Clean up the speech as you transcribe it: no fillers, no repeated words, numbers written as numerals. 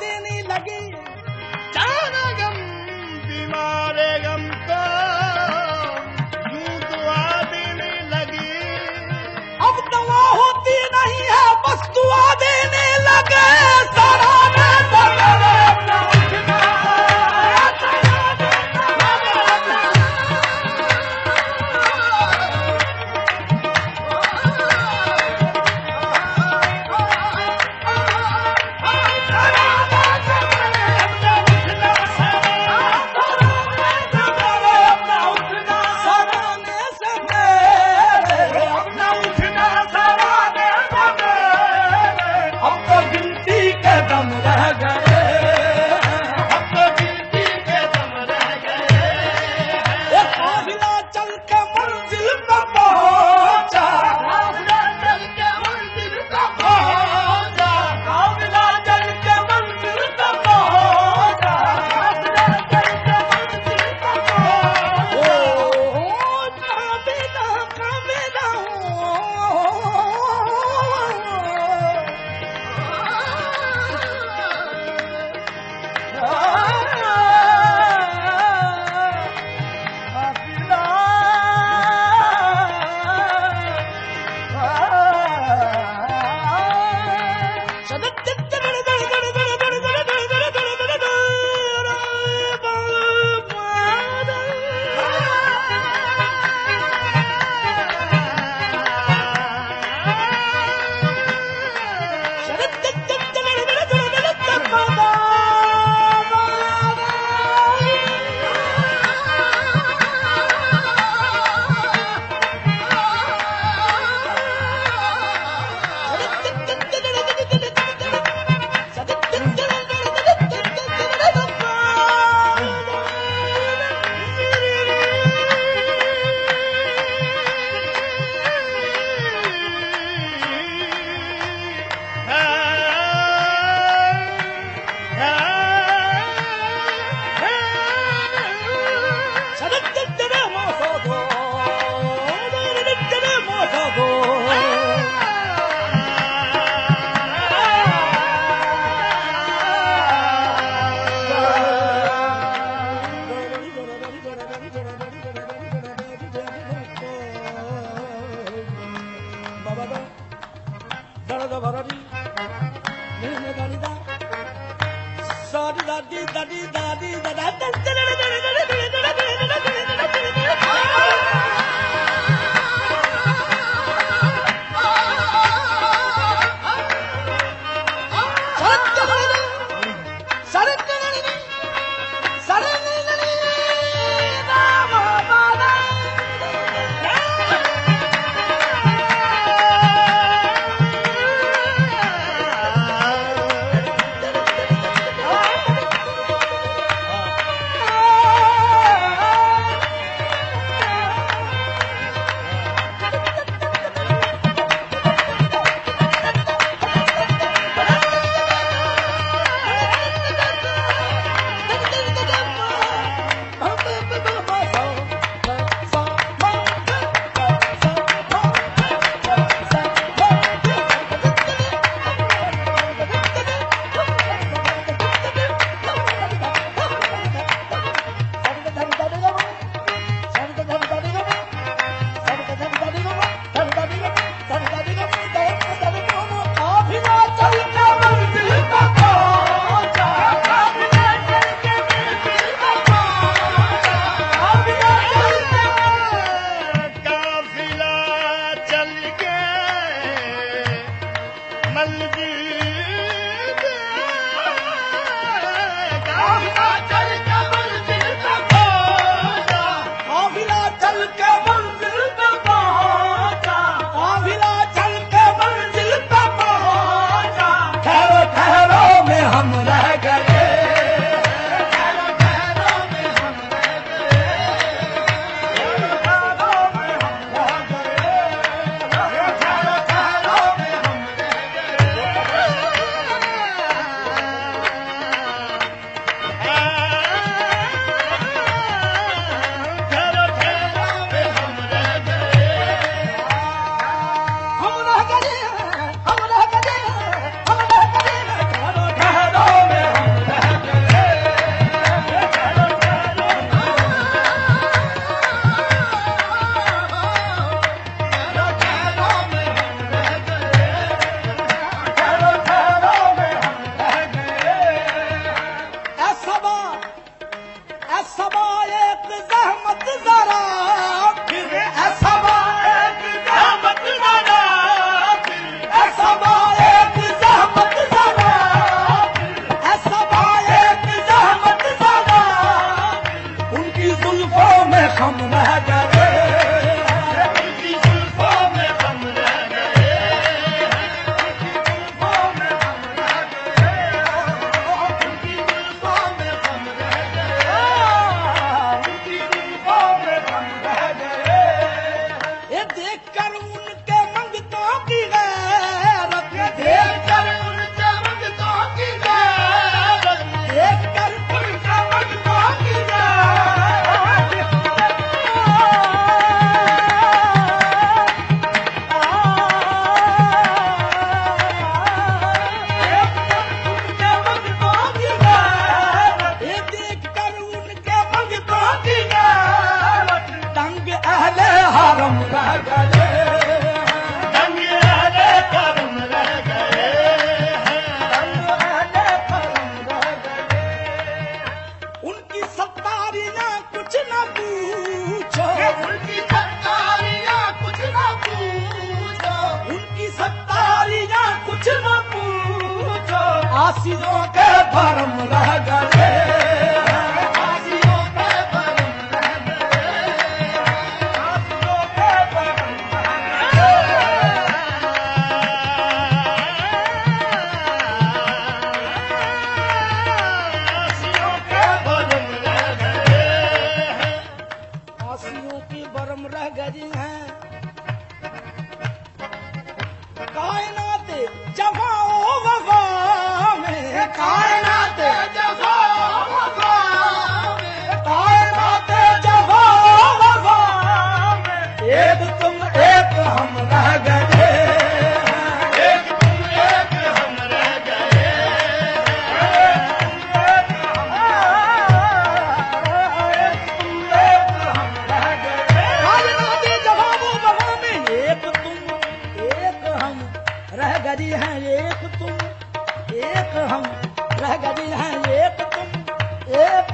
देने लगे। जान गम बीमारे गम को यूं दुआ देने लगी। अब दवा होती नहीं है बस दुआ देने लगे। सराहने से मेरे अपना उठना, हम रह गए। उनकी जुल्फों में हम रह गए, उनकी जुल्फों में हम रह गए। उनकी जुल्फों में हम रह गए, उनकी जुल्फों में हम रह गए। ये देखकर उनके मंगतों की गैरत, देखकर उनके मंगतों की गैरत, देखकर उनके मंगतों की दंग अहले हरम रह गए। दंग अहले करम रह गए हैं, उनकी सत्तारियां कुछ न पूछो, उनकी सत्तारियां कुछ न पूछो, उनकी सत्तारियां कुछ न पूछो, आसियों के भरम रह गए। आसियों पे बरम रह गए, आसियों के भरम रह आसियों पे बरम रह गए हैं, आसियों की बरम रह गई हैं। कायनात जवाओ वफा में, कायनात जफा वफा में, कायनात जवाओ वफा में, एक तुम एक हम रह गए। एक तुम एक हम रह गए, कायनात जवाओ वफा में, एक तुम एक हम रह गई हैं। एक तुम एक हम रह गई हैं। एक तुम एक